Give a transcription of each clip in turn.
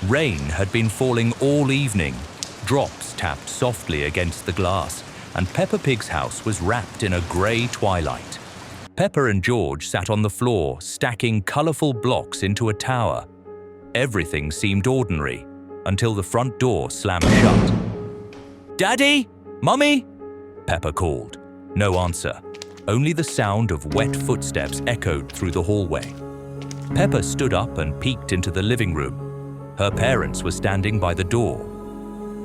Rain had been falling all evening. Drops tapped softly against the glass, and Peppa Pig's house was wrapped in a grey twilight. Peppa and George sat on the floor, stacking colourful blocks into a tower. Everything seemed ordinary, until the front door slammed shut. "Daddy? Mummy?" Peppa called. No answer. Only the sound of wet footsteps echoed through the hallway. Peppa stood up and peeked into the living room. Her parents were standing by the door.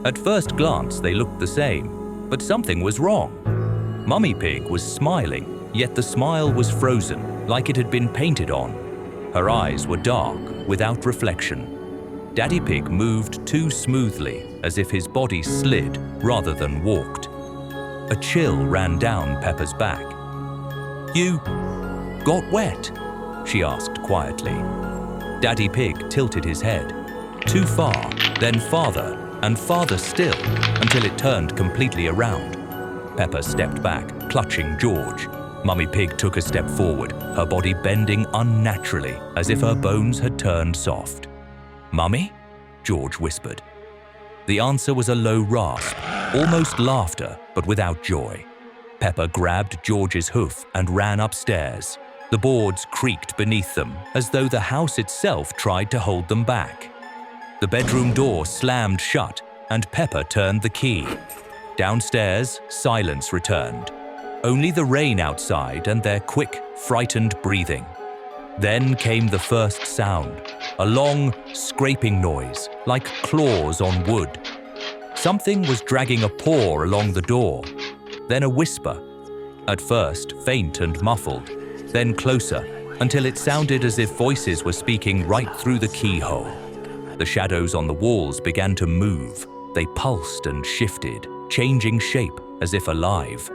At first glance, they looked the same, but something was wrong. Mummy Pig was smiling, yet the smile was frozen, like it had been painted on. Her eyes were dark, without reflection. Daddy Pig moved too smoothly, as if his body slid rather than walked. A chill ran down Peppa's back. "You got wet?" she asked quietly. Daddy Pig tilted his head. Too far, then farther, and farther still, until it turned completely around. Peppa stepped back, clutching George. Mummy Pig took a step forward, her body bending unnaturally, as if her bones had turned soft. "Mummy?" George whispered. The answer was a low rasp, almost laughter, but without joy. Peppa grabbed George's hoof and ran upstairs. The boards creaked beneath them, as though the house itself tried to hold them back. The bedroom door slammed shut, and Peppa turned the key. Downstairs, silence returned. Only the rain outside and their quick, frightened breathing. Then came the first sound, a long, scraping noise, like claws on wood. Something was dragging a paw along the door. Then a whisper. At first, faint and muffled, then closer, until it sounded as if voices were speaking right through the keyhole. The shadows on the walls began to move. They pulsed and shifted, changing shape as if alive.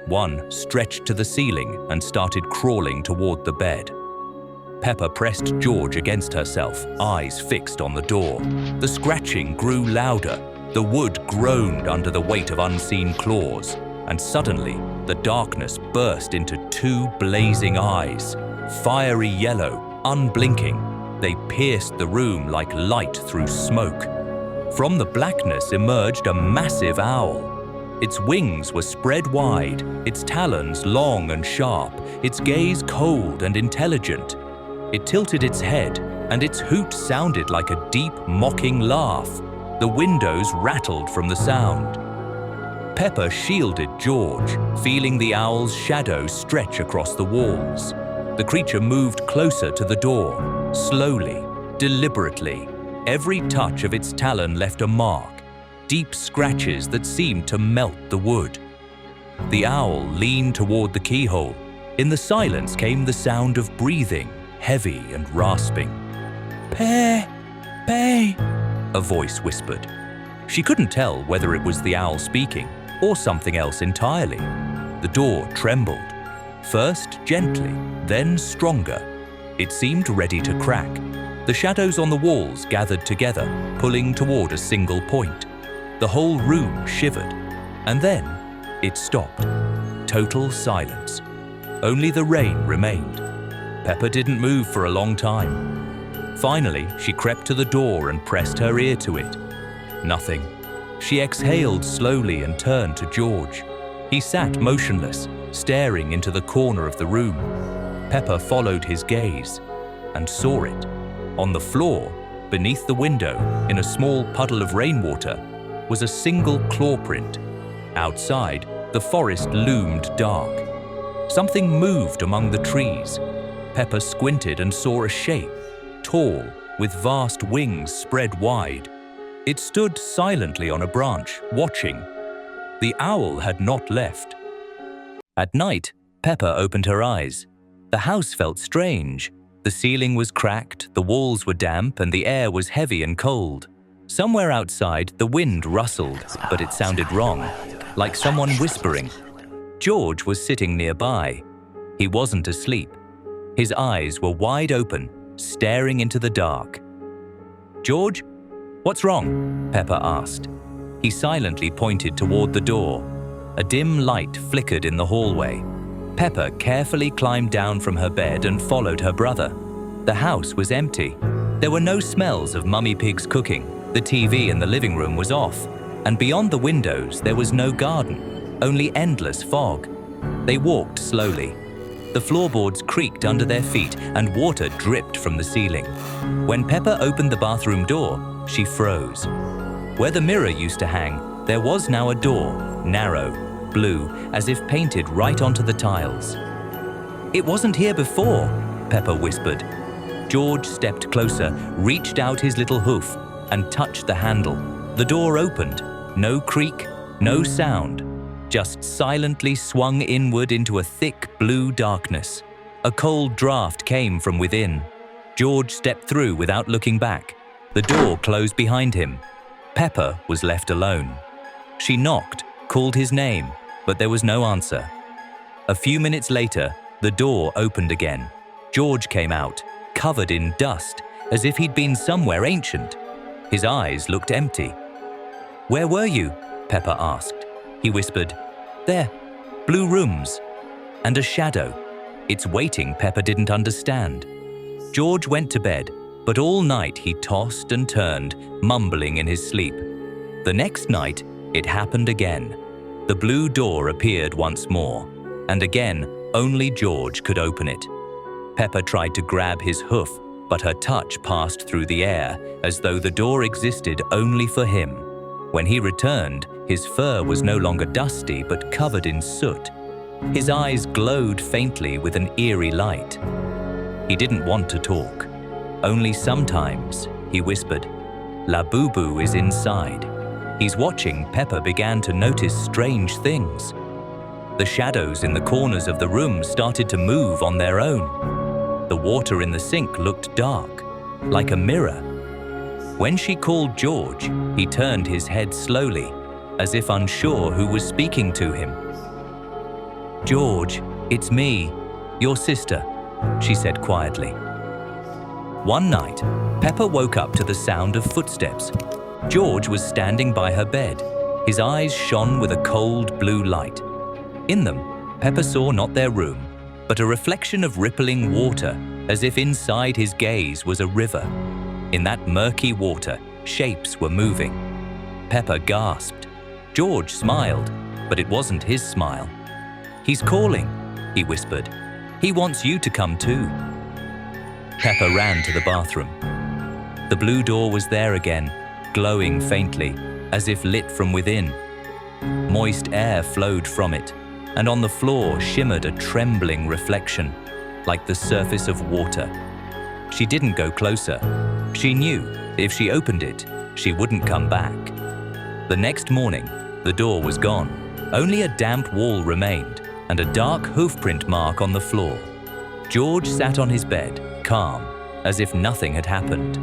One stretched to the ceiling and started crawling toward the bed. Peppa pressed George against herself, eyes fixed on the door. The scratching grew louder. The wood groaned under the weight of unseen claws, and suddenly the darkness burst into two blazing eyes, fiery yellow, unblinking. They pierced the room like light through smoke. From the blackness emerged a massive owl. Its wings were spread wide, its talons long and sharp, its gaze cold and intelligent. It tilted its head, and its hoot sounded like a deep, mocking laugh. The windows rattled from the sound. Peppa shielded George, feeling the owl's shadow stretch across the walls. The creature moved closer to the door, slowly, deliberately. Every touch of its talon left a mark, deep scratches that seemed to melt the wood. The owl leaned toward the keyhole. In the silence came the sound of breathing, heavy and rasping. "Pe, pe," a voice whispered. She couldn't tell whether it was the owl speaking or something else entirely. The door trembled, first gently, then stronger. It seemed ready to crack. The shadows on the walls gathered together, pulling toward a single point. The whole room shivered, and then it stopped. Total silence. Only the rain remained. Peppa didn't move for a long time. Finally, she crept to the door and pressed her ear to it. Nothing. She exhaled slowly and turned to George. He sat motionless, staring into the corner of the room. Peppa followed his gaze and saw it. On the floor, beneath the window, in a small puddle of rainwater, was a single claw print. Outside, the forest loomed dark. Something moved among the trees. Peppa squinted and saw a shape, tall, with vast wings spread wide. It stood silently on a branch, watching. The owl had not left. At night, Peppa opened her eyes. The house felt strange. The ceiling was cracked, the walls were damp, and the air was heavy and cold. Somewhere outside, the wind rustled, but it sounded wrong, like someone whispering. George was sitting nearby. He wasn't asleep. His eyes were wide open, staring into the dark. "George, what's wrong?" Peppa asked. He silently pointed toward the door. A dim light flickered in the hallway. Peppa carefully climbed down from her bed and followed her brother. The house was empty. There were no smells of Mummy Pig's cooking. The TV in the living room was off, and beyond the windows there was no garden, only endless fog. They walked slowly. The floorboards creaked under their feet and water dripped from the ceiling. When Peppa opened the bathroom door, she froze. Where the mirror used to hang, there was now a door, narrow, blue, as if painted right onto the tiles. "It wasn't here before," Peppa whispered. George stepped closer, reached out his little hoof, and touched the handle. The door opened. No creak, no sound, just silently swung inward into a thick blue darkness. A cold draft came from within. George stepped through without looking back. The door closed behind him. Peppa was left alone. She knocked, called his name, but there was no answer. A few minutes later, the door opened again. George came out, covered in dust, as if he'd been somewhere ancient. His eyes looked empty. "Where were you?" Peppa asked. He whispered, "There, blue rooms." And a shadow. It's waiting Peppa didn't understand. George went to bed, but all night he tossed and turned, mumbling in his sleep. The next night, it happened again. The blue door appeared once more, and again, only George could open it. Peppa tried to grab his hoof, but her touch passed through the air, as though the door existed only for him. When he returned, his fur was no longer dusty but covered in soot. His eyes glowed faintly with an eerie light. He didn't want to talk. Only sometimes, he whispered, "Labubu is inside." He's watching. Peppa began to notice strange things. The shadows in the corners of the room started to move on their own. The water in the sink looked dark, like a mirror. When she called George, he turned his head slowly, as if unsure who was speaking to him. "George, it's me, your sister," she said quietly. One night, Peppa woke up to the sound of footsteps. George was standing by her bed. His eyes shone with a cold blue light. In them, Peppa saw not their room, but a reflection of rippling water, as if inside his gaze was a river. In that murky water, shapes were moving. Peppa gasped. George smiled, but it wasn't his smile. "He's calling," he whispered. "He wants you to come too." Peppa ran to the bathroom. The blue door was there again, glowing faintly, as if lit from within. Moist air flowed from it, and on the floor shimmered a trembling reflection, like the surface of water. She didn't go closer. She knew if she opened it, she wouldn't come back. The next morning, the door was gone. Only a damp wall remained, and a dark hoofprint mark on the floor. George sat on his bed, calm, as if nothing had happened.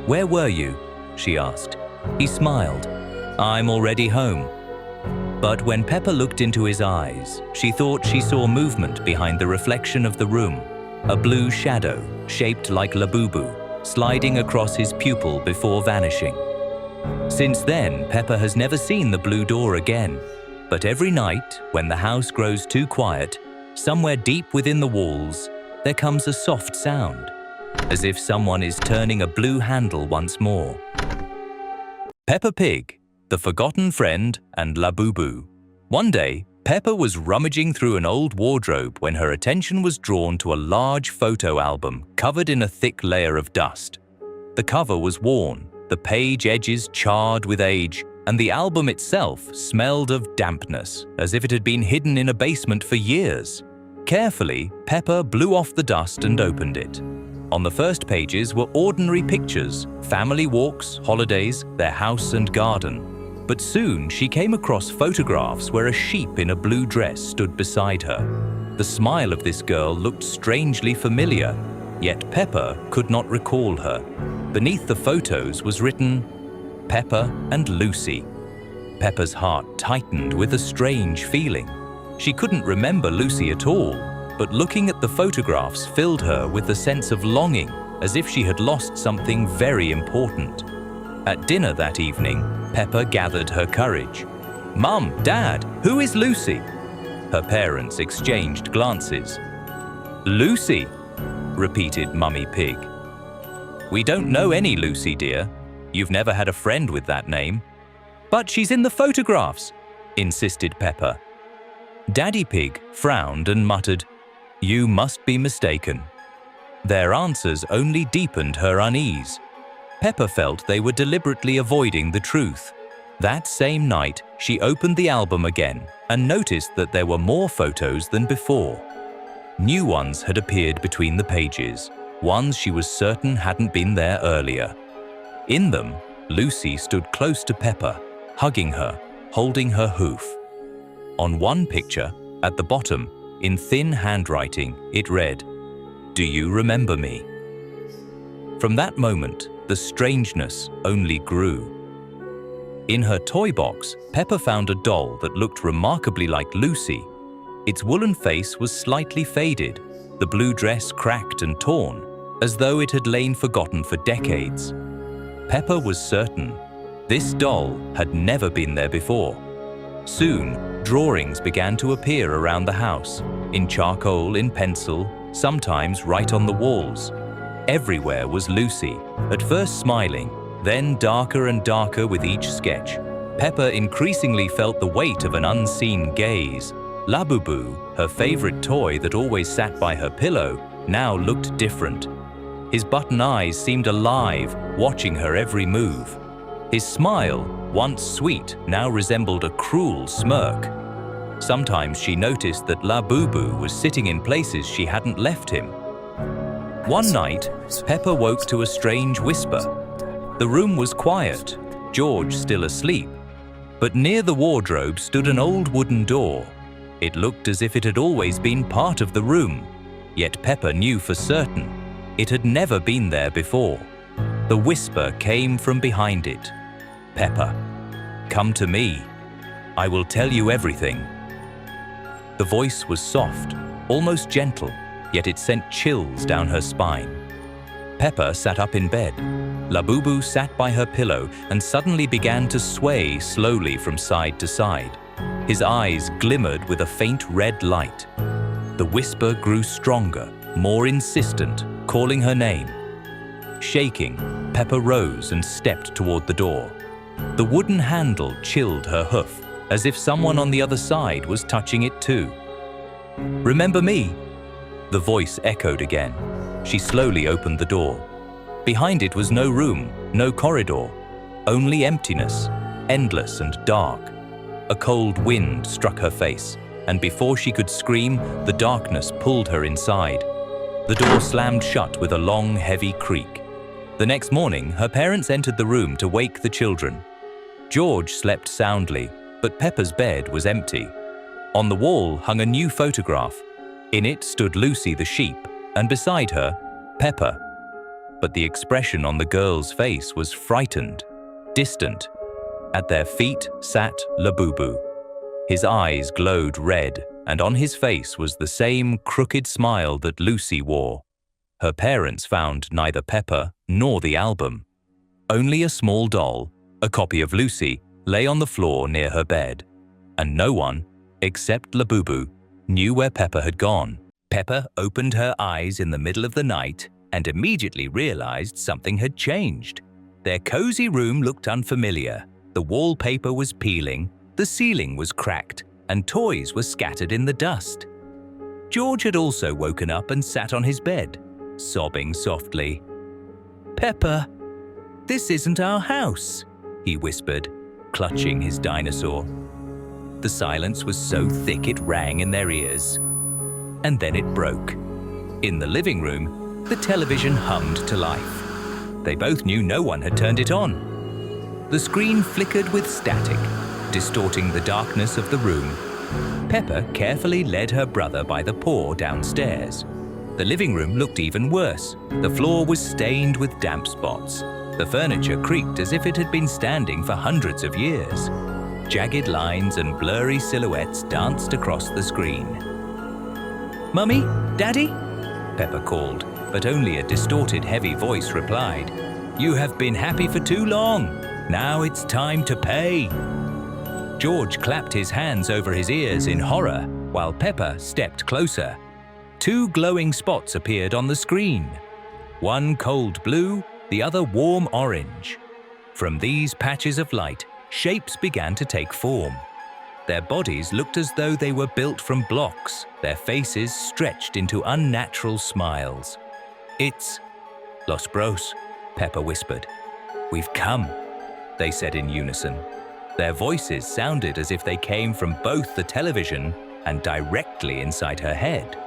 "Where were you?" she asked. He smiled. "I'm already home." But when Peppa looked into his eyes, she thought she saw movement behind the reflection of the room, a blue shadow shaped like Labubu, sliding across his pupil before vanishing. Since then, Peppa has never seen the blue door again. But every night, when the house grows too quiet, somewhere deep within the walls, there comes a soft sound, as if someone is turning a blue handle once more. Peppa Pig, the Forgotten Friend, and Labubu. One day, Peppa was rummaging through an old wardrobe when her attention was drawn to a large photo album covered in a thick layer of dust. The cover was worn, the page edges charred with age, and the album itself smelled of dampness, as if it had been hidden in a basement for years. Carefully, Peppa blew off the dust and opened it. On the first pages were ordinary pictures, family walks, holidays, their house and garden. But soon she came across photographs where a sheep in a blue dress stood beside her. The smile of this girl looked strangely familiar, yet Peppa could not recall her. Beneath the photos was written, "Peppa and Lucy." Peppa's heart tightened with a strange feeling. She couldn't remember Lucy at all, but looking at the photographs filled her with a sense of longing, as if she had lost something very important. At dinner that evening, Peppa gathered her courage. "Mum, Dad, who is Lucy?" Her parents exchanged glances. "Lucy," repeated Mummy Pig. "We don't know any Lucy, dear. You've never had a friend with that name." "But she's in the photographs," insisted Peppa. Daddy Pig frowned and muttered, "You must be mistaken." Their answers only deepened her unease. Peppa felt they were deliberately avoiding the truth. That same night, she opened the album again and noticed that there were more photos than before. New ones had appeared between the pages, ones she was certain hadn't been there earlier. In them, Lucy stood close to Peppa, hugging her, holding her hoof. On one picture, at the bottom, in thin handwriting, it read, "Do you remember me?" From that moment, the strangeness only grew. In her toy box, Peppa found a doll that looked remarkably like Lucy. Its woolen face was slightly faded, the blue dress cracked and torn, as though it had lain forgotten for decades. Peppa was certain this doll had never been there before. Soon, drawings began to appear around the house, in charcoal, in pencil, sometimes right on the walls. Everywhere was Lucy, at first smiling, then darker and darker with each sketch. Peppa increasingly felt the weight of an unseen gaze. Labubu, her favorite toy that always sat by her pillow, now looked different. His button eyes seemed alive, watching her every move. His smile, once sweet, now resembled a cruel smirk. Sometimes she noticed that Labubu was sitting in places she hadn't left him. One night, Peppa woke to a strange whisper. The room was quiet, George still asleep, but near the wardrobe stood an old wooden door. It looked as if it had always been part of the room, yet Peppa knew for certain it had never been there before. The whisper came from behind it. "Peppa, come to me. I will tell you everything." The voice was soft, almost gentle, yet it sent chills down her spine. Peppa sat up in bed. Labubu sat by her pillow and suddenly began to sway slowly from side to side. His eyes glimmered with a faint red light. The whisper grew stronger, more insistent, calling her name. Shaking, Peppa rose and stepped toward the door. The wooden handle chilled her hoof, as if someone on the other side was touching it too. "Remember me?" The voice echoed again. She slowly opened the door. Behind it was no room, no corridor, only emptiness, endless and dark. A cold wind struck her face, and before she could scream, the darkness pulled her inside. The door slammed shut with a long, heavy creak. The next morning, her parents entered the room to wake the children. George slept soundly, but Peppa's bed was empty. On the wall hung a new photograph. In it stood Lucy the sheep, and beside her, Peppa. But the expression on the girl's face was frightened, distant. At their feet sat Labubu. His eyes glowed red, and on his face was the same crooked smile that Lucy wore. Her parents found neither Peppa nor the album. Only a small doll, a copy of Lucy, lay on the floor near her bed, and no one, except Labubu, knew where Peppa had gone. Peppa opened her eyes in the middle of the night and immediately realized something had changed. Their cozy room looked unfamiliar. The wallpaper was peeling, the ceiling was cracked, and toys were scattered in the dust. George had also woken up and sat on his bed, sobbing softly. "Peppa, this isn't our house," he whispered, clutching his dinosaur. The silence was so thick it rang in their ears. And then it broke. In the living room, the television hummed to life. They both knew no one had turned it on. The screen flickered with static, distorting the darkness of the room. Peppa carefully led her brother by the paw downstairs. The living room looked even worse. The floor was stained with damp spots. The furniture creaked as if it had been standing for hundreds of years. Jagged lines and blurry silhouettes danced across the screen. "Mummy? Daddy?" Peppa called, but only a distorted, heavy voice replied, "You have been happy for too long. Now it's time to pay." George clapped his hands over his ears in horror, while Peppa stepped closer. Two glowing spots appeared on the screen. One cold blue, the other warm orange. From these patches of light, shapes began to take form. Their bodies looked as though they were built from blocks, their faces stretched into unnatural smiles. "It's Los Bros," Peppa whispered. "We've come," they said in unison. Their voices sounded as if they came from both the television and directly inside her head.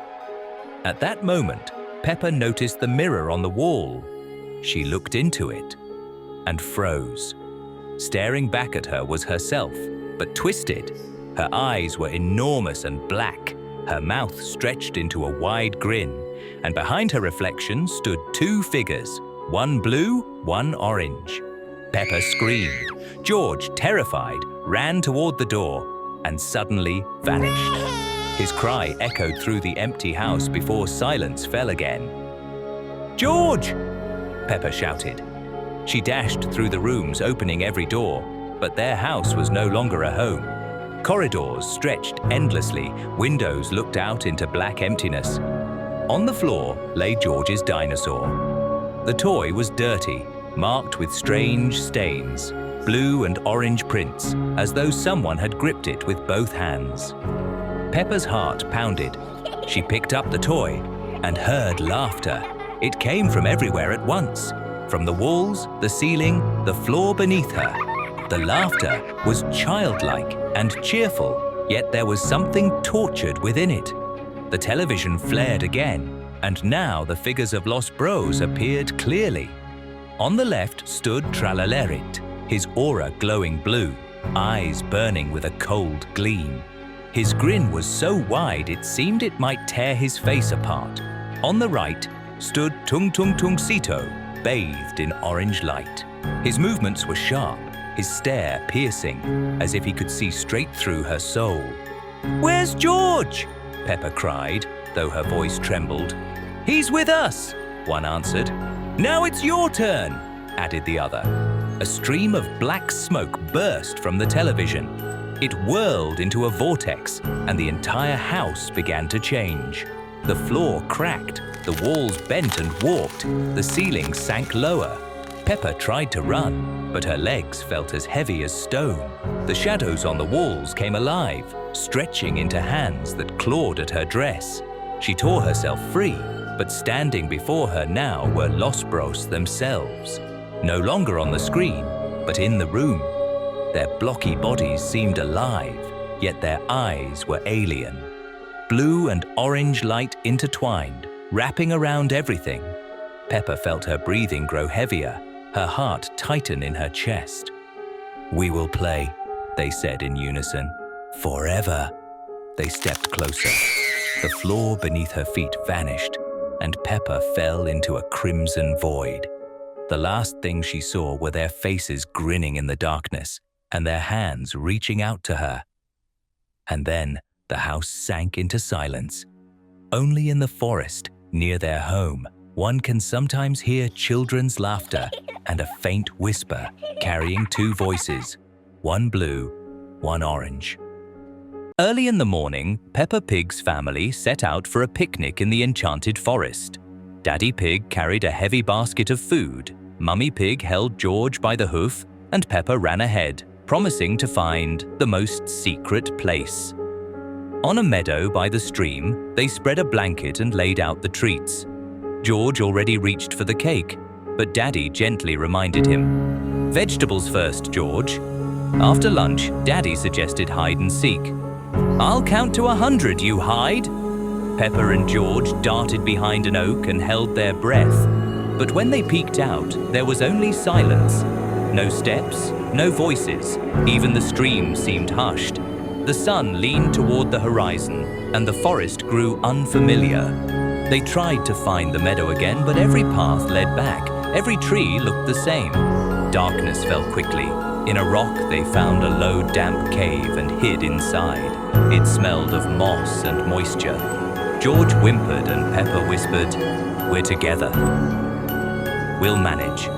At that moment, Peppa noticed the mirror on the wall. She looked into it and froze. Staring back at her was herself, but twisted. Her eyes were enormous and black, her mouth stretched into a wide grin, and behind her reflection stood two figures, one blue, one orange. Peppa screamed. George, terrified, ran toward the door and suddenly vanished. His cry echoed through the empty house before silence fell again. "George!" Peppa shouted. She dashed through the rooms, opening every door, but their house was no longer a home. Corridors stretched endlessly, windows looked out into black emptiness. On the floor lay George's dinosaur. The toy was dirty, marked with strange stains, blue and orange prints, as though someone had gripped it with both hands. Peppa's heart pounded. She picked up the toy and heard laughter. It came from everywhere at once, from the walls, the ceiling, the floor beneath her. The laughter was childlike and cheerful, yet there was something tortured within it. The television flared again, and now the figures of Los Bros appeared clearly. On the left stood Tralalerit, his aura glowing blue, eyes burning with a cold gleam. His grin was so wide it seemed it might tear his face apart. On the right stood Tung Tung Tung, bathed in orange light. His movements were sharp, his stare piercing, as if he could see straight through her soul. "Where's George?" Peppa cried, though her voice trembled. "He's with us," one answered. "Now it's your turn," added the other. A stream of black smoke burst from the television. It whirled into a vortex, and the entire house began to change. The floor cracked, the walls bent and warped, the ceiling sank lower. Peppa tried to run, but her legs felt as heavy as stone. The shadows on the walls came alive, stretching into hands that clawed at her dress. She tore herself free, but standing before her now were Los Bros themselves. No longer on the screen, but in the room. Their blocky bodies seemed alive, yet their eyes were alien. Blue and orange light intertwined, wrapping around everything. Peppa felt her breathing grow heavier, her heart tighten in her chest. "We will play," they said in unison. "Forever." They stepped closer. The floor beneath her feet vanished, and Peppa fell into a crimson void. The last thing she saw were their faces grinning in the darkness, and their hands reaching out to her. And then the house sank into silence. Only in the forest, near their home, one can sometimes hear children's laughter and a faint whisper carrying two voices, one blue, one orange. Early in the morning, Peppa Pig's family set out for a picnic in the enchanted forest. Daddy Pig carried a heavy basket of food, Mummy Pig held George by the hoof, and Peppa ran ahead, promising to find the most secret place. On a meadow by the stream, they spread a blanket and laid out the treats. George already reached for the cake, but Daddy gently reminded him. "Vegetables first, George." After lunch, Daddy suggested hide and seek. "I'll count to 100, you hide." Peppa and George darted behind an oak and held their breath. But when they peeked out, there was only silence. No steps, no voices, even the stream seemed hushed. The sun leaned toward the horizon, and the forest grew unfamiliar. They tried to find the meadow again, but every path led back. Every tree looked the same. Darkness fell quickly. In a rock, they found a low, damp cave and hid inside. It smelled of moss and moisture. George whimpered and Peppa whispered, "We're together. We'll manage."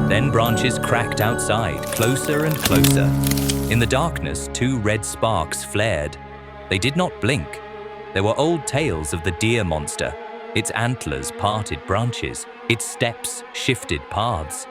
Then branches cracked outside, closer and closer. In the darkness, two red sparks flared. They did not blink. They were old tales of the deer monster, Its antlers parted branches, its steps shifted paths.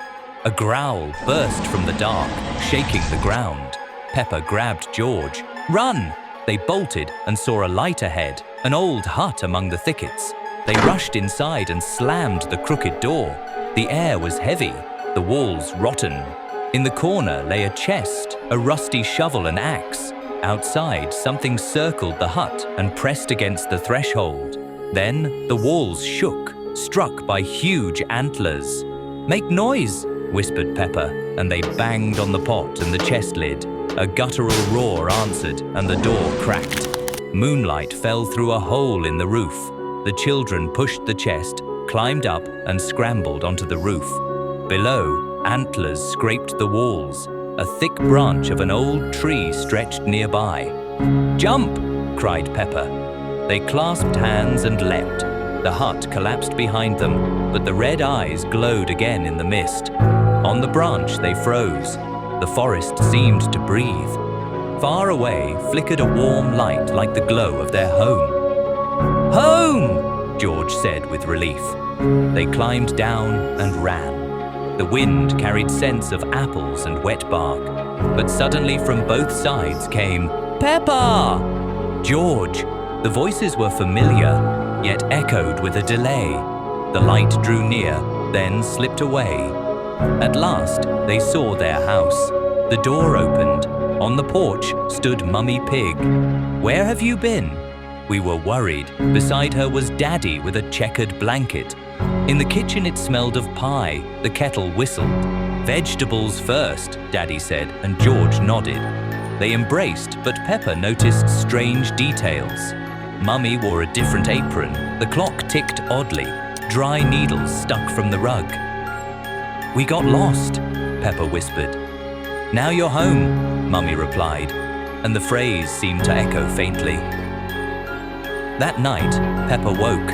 A growl burst from the dark, shaking the ground. Peppa grabbed George. "Run!" They bolted and saw a light ahead, an old hut among the thickets. They rushed inside and slammed the crooked door. The air was heavy, the walls rotten. In the corner lay a chest, a rusty shovel and axe. Outside, something circled the hut and pressed against the threshold. Then the walls shook, struck by huge antlers. "Make noise," whispered Peppa, and they banged on the pot and the chest lid. A guttural roar answered, and the door cracked. Moonlight fell through a hole in the roof. The children pushed the chest, climbed up, and scrambled onto the roof. Below, antlers scraped the walls. A thick branch of an old tree stretched nearby. "Jump!" cried Peppa. They clasped hands and leapt. The hut collapsed behind them, but the red eyes glowed again in the mist. On the branch they froze. The forest seemed to breathe. Far away flickered a warm light like the glow of their home. "Home!" George said with relief. They climbed down and ran. The wind carried scents of apples and wet bark, but suddenly from both sides came, "Peppa!" "George!" The voices were familiar, yet echoed with a delay. The light drew near, then slipped away. At last, they saw their house. The door opened. On the porch stood Mummy Pig. "Where have you been?" We were worried. Beside her was Daddy with a checkered blanket. In the kitchen it smelled of pie. The kettle whistled. "Vegetables first," Daddy said, and George nodded. They embraced, but Peppa noticed strange details. Mummy wore a different apron. The clock ticked oddly. Dry needles stuck from the rug. "We got lost," Peppa whispered. "Now you're home," Mummy replied, and the phrase seemed to echo faintly. That night, Peppa woke.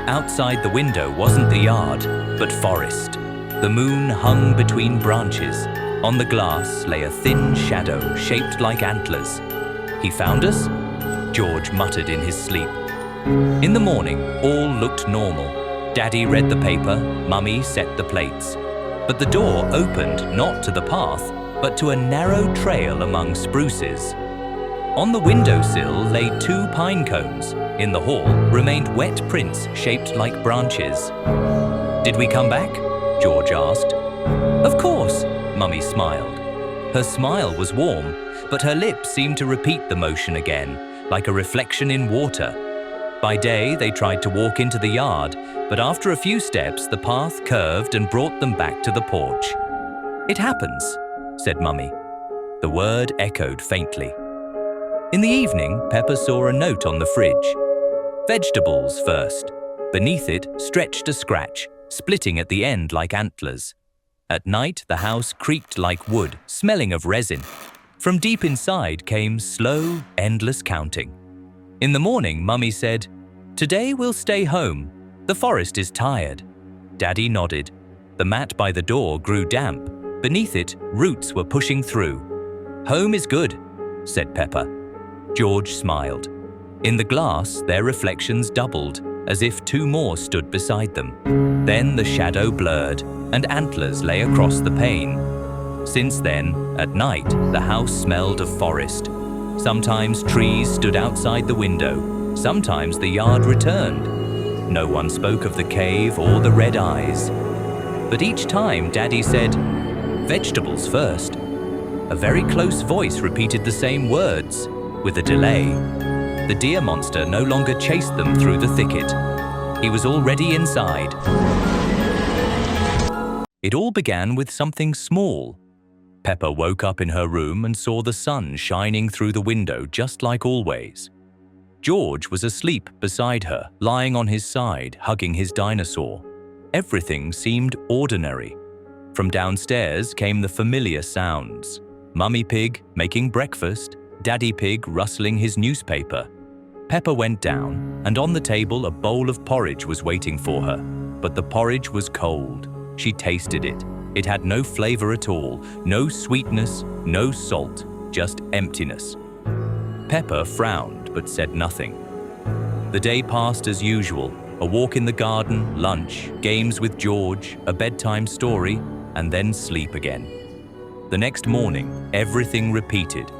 Outside the window wasn't the yard, but forest. The moon hung between branches. On the glass lay a thin shadow shaped like antlers. "He found us?" George muttered in his sleep. In the morning, all looked normal. Daddy read the paper, Mummy set the plates. But the door opened not to the path, but to a narrow trail among spruces. On the windowsill lay 2 pine cones. In the hall remained wet prints shaped like branches. "Did we come back?" George asked. "Of course," Mummy smiled. Her smile was warm, but her lips seemed to repeat the motion again, like a reflection in water. By day, they tried to walk into the yard, but after a few steps, the path curved and brought them back to the porch. "It happens," said Mummy. The word echoed faintly. In the evening, Peppa saw a note on the fridge. "Vegetables first." Beneath it stretched a scratch, splitting at the end like antlers. At night, the house creaked like wood, smelling of resin. From deep inside came slow, endless counting. In the morning, Mummy said, "Today we'll stay home. The forest is tired." Daddy nodded. The mat by the door grew damp. Beneath it, roots were pushing through. "Home is good," said Peppa. George smiled. In the glass, their reflections doubled, as if 2 more stood beside them. Then the shadow blurred, and antlers lay across the pane. Since then, at night, the house smelled of forest. Sometimes trees stood outside the window. Sometimes the yard returned. No one spoke of the cave or the red eyes. But each time, Daddy said, "Vegetables first." A very close voice repeated the same words, with a delay. The deer monster no longer chased them through the thicket. He was already inside. It all began with something small. Peppa woke up in her room and saw the sun shining through the window just like always. George was asleep beside her, lying on his side, hugging his dinosaur. Everything seemed ordinary. From downstairs came the familiar sounds. Mummy Pig making breakfast, Daddy Pig rustling his newspaper. Peppa went down, and on the table a bowl of porridge was waiting for her. But the porridge was cold. She tasted it. It had no flavor at all, no sweetness, no salt, just emptiness. Peppa frowned but said nothing. The day passed as usual. A walk in the garden, lunch, games with George, a bedtime story, and then sleep again. The next morning, everything repeated.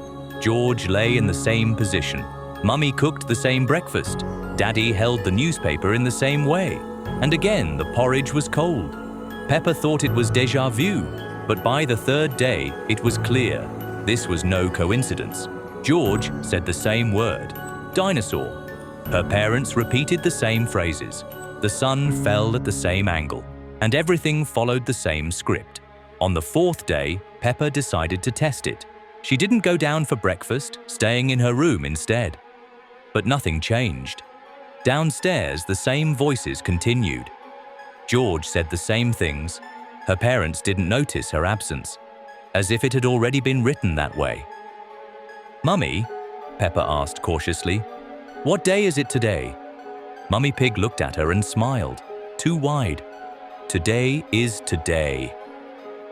George lay in the same position. Mummy cooked the same breakfast. Daddy held the newspaper in the same way. And again, the porridge was cold. Peppa thought it was déjà vu, but by the third day, it was clear. This was no coincidence. George said the same word, dinosaur. Her parents repeated the same phrases. The sun fell at the same angle, and everything followed the same script. On the fourth day, Peppa decided to test it. She didn't go down for breakfast, staying in her room instead. But nothing changed. Downstairs, the same voices continued. George said the same things. Her parents didn't notice her absence, as if it had already been written that way. "Mummy," Peppa asked cautiously, "what day is it today?" Mummy Pig looked at her and smiled, too wide. "Today is today."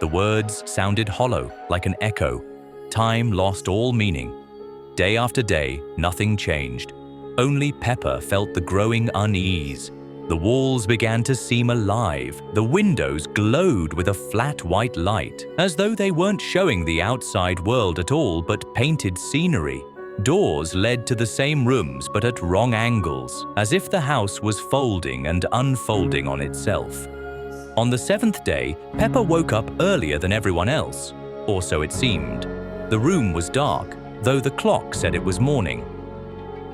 The words sounded hollow, like an echo. Time lost all meaning. Day after day, nothing changed. Only Peppa felt the growing unease. The walls began to seem alive. The windows glowed with a flat white light, as though they weren't showing the outside world at all but painted scenery. Doors led to the same rooms but at wrong angles, as if the house was folding and unfolding on itself. On the seventh day, Peppa woke up earlier than everyone else, or so it seemed. The room was dark, though the clock said it was morning.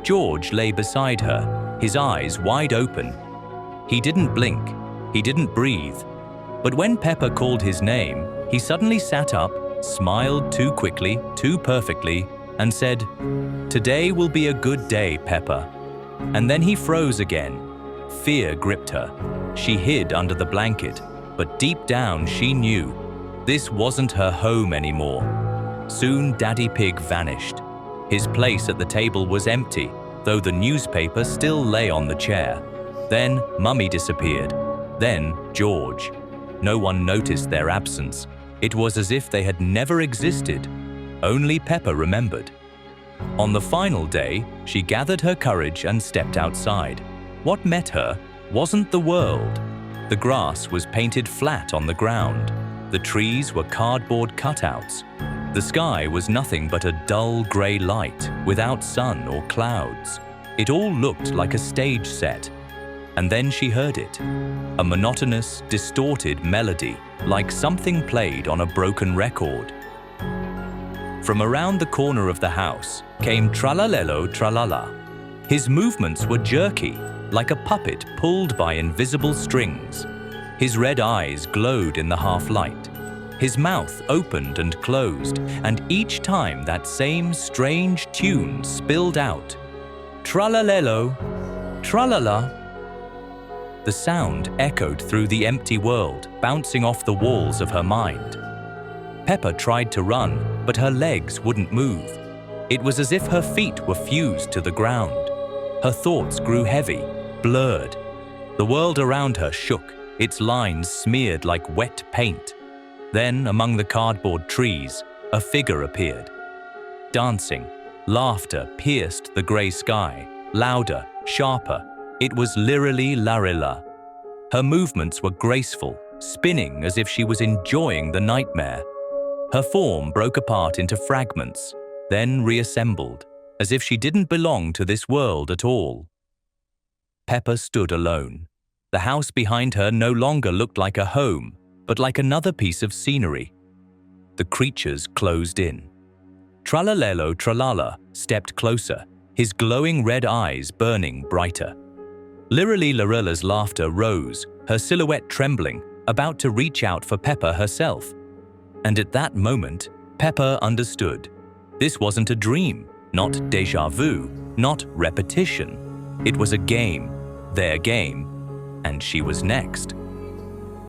George lay beside her, his eyes wide open. He didn't blink, he didn't breathe. But when Peppa called his name, he suddenly sat up, smiled too quickly, too perfectly, and said, "Today will be a good day, Peppa." And then he froze again. Fear gripped her. She hid under the blanket, but deep down she knew this wasn't her home anymore. Soon Daddy Pig vanished. His place at the table was empty, though the newspaper still lay on the chair. Then Mummy disappeared. Then George. No one noticed their absence. It was as if they had never existed. Only Peppa remembered. On the final day, she gathered her courage and stepped outside. What met her wasn't the world. The grass was painted flat on the ground. The trees were cardboard cutouts. The sky was nothing but a dull grey light, without sun or clouds. It all looked like a stage set. And then she heard it. A monotonous, distorted melody, like something played on a broken record. From around the corner of the house came Tralalelo Tralala. His movements were jerky, like a puppet pulled by invisible strings. His red eyes glowed in the half-light. His mouth opened and closed, and each time that same strange tune spilled out. Tralalelo, tralala. The sound echoed through the empty world, bouncing off the walls of her mind. Peppa tried to run, but her legs wouldn't move. It was as if her feet were fused to the ground. Her thoughts grew heavy, blurred. The world around her shook, its lines smeared like wet paint. Then, among the cardboard trees, a figure appeared. Dancing, laughter pierced the grey sky, louder, sharper. It was Lirili Larilla. Her movements were graceful, spinning as if she was enjoying the nightmare. Her form broke apart into fragments, then reassembled, as if she didn't belong to this world at all. Peppa stood alone. The house behind her no longer looked like a home, but like another piece of scenery. The creatures closed in. Tralalelo Tralala stepped closer, his glowing red eyes burning brighter. Lirili Larilla's laughter rose, her silhouette trembling, about to reach out for Peppa herself. And at that moment, Peppa understood. This wasn't a dream, not déjà vu, not repetition. It was a game, their game, and she was next.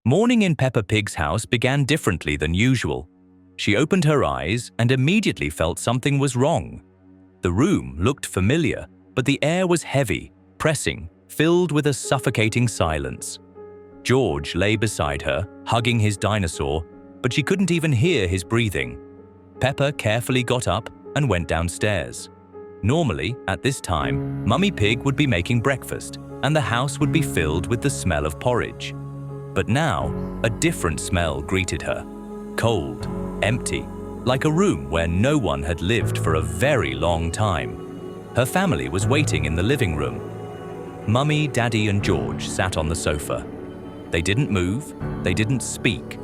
Morning in Peppa Pig's house began differently than usual. She opened her eyes and immediately felt something was wrong. The room looked familiar, but the air was heavy, pressing, filled with a suffocating silence. George lay beside her, hugging his dinosaur, but she couldn't even hear his breathing. Peppa carefully got up and went downstairs. Normally, at this time, Mummy Pig would be making breakfast, and the house would be filled with the smell of porridge. But now, a different smell greeted her. Cold, empty, like a room where no one had lived for a very long time. Her family was waiting in the living room. Mummy, Daddy, and George sat on the sofa. They didn't move, they didn't speak.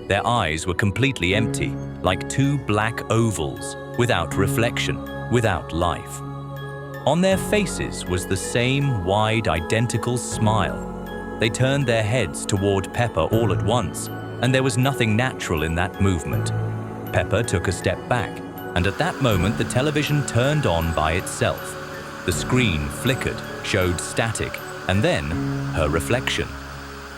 Their eyes were completely empty, like two black ovals, without reflection, without life. On their faces was the same wide, identical smile. They turned their heads toward Peppa all at once, and there was nothing natural in that movement. Peppa took a step back, and at that moment the television turned on by itself. The screen flickered, showed static, and then her reflection.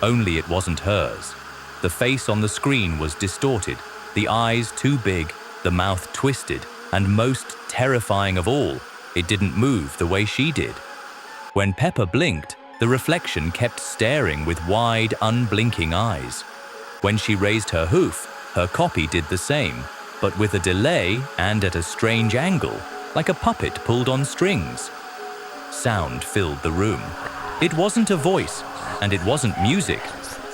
Only it wasn't hers. The face on the screen was distorted, the eyes too big, the mouth twisted, and most terrifying of all, it didn't move the way she did. When Peppa blinked, the reflection kept staring with wide, unblinking eyes. When she raised her hoof, her copy did the same, but with a delay and at a strange angle, like a puppet pulled on strings. Sound filled the room. It wasn't a voice, and it wasn't music.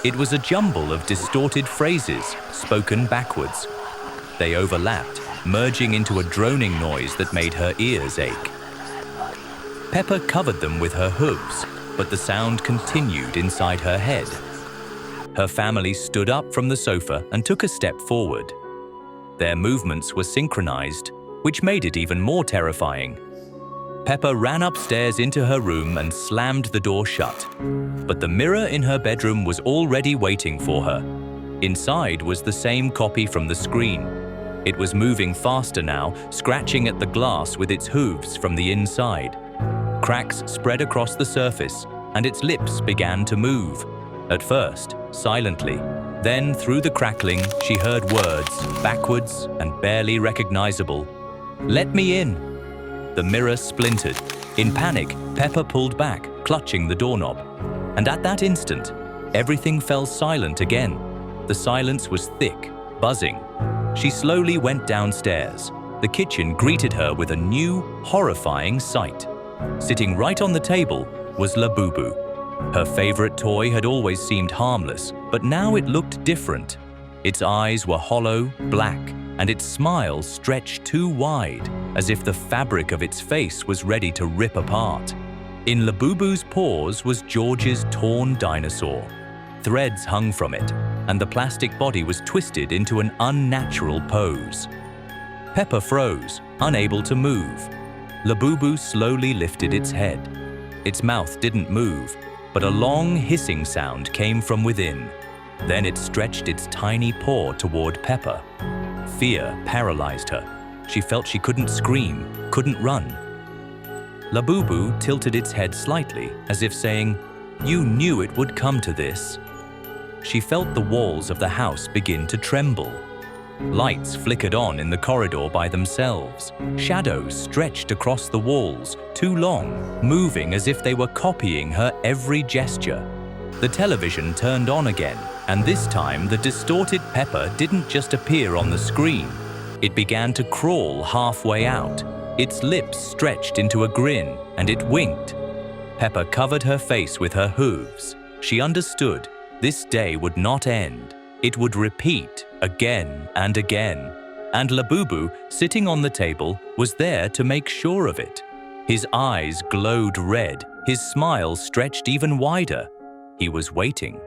It was a jumble of distorted phrases, spoken backwards. They overlapped, merging into a droning noise that made her ears ache. Peppa covered them with her hooves, but the sound continued inside her head. Her family stood up from the sofa and took a step forward. Their movements were synchronized, which made it even more terrifying. Peppa ran upstairs into her room and slammed the door shut. But the mirror in her bedroom was already waiting for her. Inside was the same copy from the screen. It was moving faster now, scratching at the glass with its hooves from the inside. Cracks spread across the surface, and its lips began to move. At first, silently. Then, through the crackling, she heard words, backwards and barely recognizable. "Let me in." The mirror splintered. In panic, Peppa pulled back, clutching the doorknob. And at that instant, everything fell silent again. The silence was thick, buzzing. She slowly went downstairs. The kitchen greeted her with a new, horrifying sight. Sitting right on the table was Labubu. Her favorite toy had always seemed harmless, but now it looked different. Its eyes were hollow, black, and its smile stretched too wide, as if the fabric of its face was ready to rip apart. In Labubu's paws was George's torn dinosaur. Threads hung from it, and the plastic body was twisted into an unnatural pose. Peppa froze, unable to move. Labubu slowly lifted its head. Its mouth didn't move, but a long hissing sound came from within. Then it stretched its tiny paw toward Peppa. Fear paralyzed her. She felt she couldn't scream, couldn't run. Labubu tilted its head slightly, as if saying, "You knew it would come to this." She felt the walls of the house begin to tremble. Lights flickered on in the corridor by themselves. Shadows stretched across the walls, too long, moving as if they were copying her every gesture. The television turned on again, and this time the distorted Peppa didn't just appear on the screen. It began to crawl halfway out. Its lips stretched into a grin, and it winked. Peppa covered her face with her hooves. She understood this day would not end. It would repeat again and again. And Labubu, sitting on the table, was there to make sure of it. His eyes glowed red, his smile stretched even wider. He was waiting.